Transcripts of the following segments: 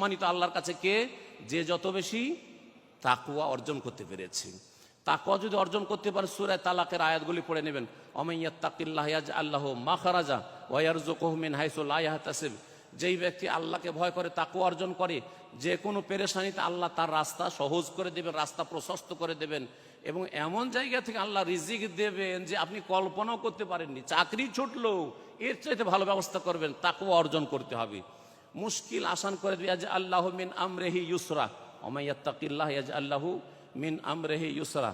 সম্মানিত আল্লাহর কাছে কে? যে যত বেশি তাকওয়া অর্জন করতে পেরেছে। তাকওয়া যদি অর্জন করতে পারে, সূরা তালাকের আয়াতগুলি পড়ে নেবেন। ওমাইয়াত্তাকিল্লাহ ইয়াজআল লাহু মাখরাজা ওয়া ইয়ারযুকুহু মিন হাইসু লা ইয়াহতাসিব। যেই ব্যক্তি আল্লাহকে ভয় করে, তাকওয়া অর্জন করে, যে কোনো পেরেশানিতে আল্লাহ তার রাস্তা সহজ করে দেবেন, রাস্তা প্রশস্ত করে দেবেন, এবং এমন জায়গা থেকে আল্লাহ রিজিক দেবেন যে আপনি কল্পনাও করতে পারেননি। চাকরি ছুটলো, এর চাইতে ভালো ব্যবস্থা করবেন। তাকওয়া অর্জন করতে হবে। মুশকিল আসান করে দেবে। ইয়াজআল লাহু মিন আমরিহি ইউসরা ওমাইয়াত্তাকিল্লাহ ইয়াজআল লাহু মিন আমরিহি ইউসরা।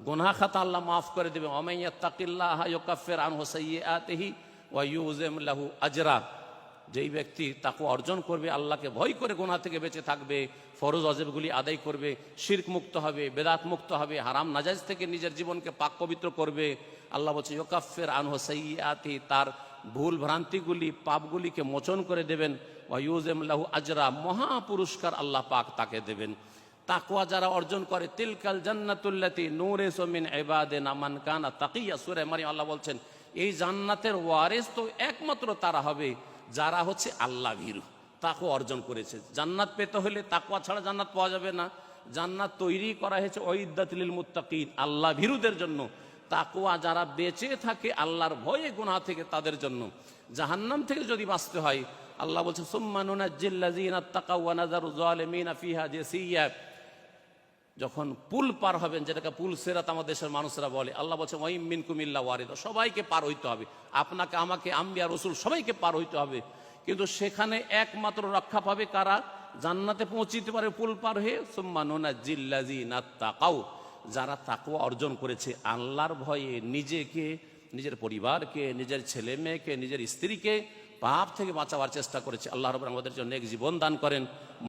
গুনাহ খাতা আল্লাহ মাফ করে দেবে। ওমাইয়াত্তাকিল্লাহ ইউকাফির আনহু সাইয়্যাতিহি ওয়া ইউযিম লাহু আজরা। যেই ব্যক্তি তাকওয়া অর্জন করবে, আল্লাহকে ভয় করে গুনাহ থেকে বেঁচে থাকবে, ফরজ ওয়াজিবগুলি আদায় করবে, শিরক মুক্ত হবে, বেদাত মুক্ত হবে, হারাম নাজায়েজ থেকে নিজের জীবনকে পাক পবিত্র করবে, আল্লাহ বলছে ইউকাফির আনহু সাইয়্যাতিহি, তার ভুল ভ্রান্তিগুলি পাপগুলিকে মোচন করে দেবেন। ওয়া ইউযিম লাহু আজরা, মহা পুরস্কার আল্লাহ পাক তাকে দেবেন। তাকওয়া যারা অর্জন করে, তিলকাল জান্নাতুল্লাতী নূরিসু মিন ইবাদিনা মান কানা তাকিয়া। সূরা মারিয়াম আল্লাহ বলছেন এই জান্নাতের ওয়ারিস তো একমাত্র তারা হবে যারা হচ্ছে আল্লাহ ভীরু, তাকওয়া অর্জন করেছে। জান্নাত পেতে হলে তাকওয়া ছাড়া জান্নাত পাওয়া যাবে না। জান্নাত তৈরি করা হয়েছে উইদ্দাতুল লিল মুত্তাকিন, আল্লাহ ভীরুদের জন্য। তাকওয়া যারা বেঁচে থাকে আল্লাহর ভয়ে গুনাহ থেকে, তাদের জন্য। জাহান্নাম থেকে যদি বাঁচতে হয়, আল্লাহ বলছে সুম্মা নুনাজ্জিল্লাযিনা তাকাউ ওয়া নাযারু যালিমিনা ফিহা জাসিয়া। যখন পুল পার হবেন, যেটাকে পুল সিরাত আমাদের দেশের মানুষরা বলে, আল্লাহ বলছে ওয়াইম মিনকুম ইল্লা ওয়ারিদা, সবাইকে পার হইতে হবে। আপনাকে, আমাকে, আম্বিয়া রাসূল সবাইকে পার হইতে হবে। কিন্তু সেখানে একমাত্র রক্ষা পাবে কারা? জান্নাতে পৌঁছিতে পারে পুল পার হয়ে। সুম্মা নুনাজ্জিল্লাযিনা তাকাউ, যারা তাকওয়া অর্জন করেছে, আল্লাহর ভয়ে নিজেকে, নিজের পরিবারকে, নিজের ছেলে মেয়েকে, নিজের স্ত্রীকে পাপ থেকে বাঁচাবার চেষ্টা করেছে। আল্লাহ রাব্বুল আমাদের জন্য নেক জীবন দান করেন।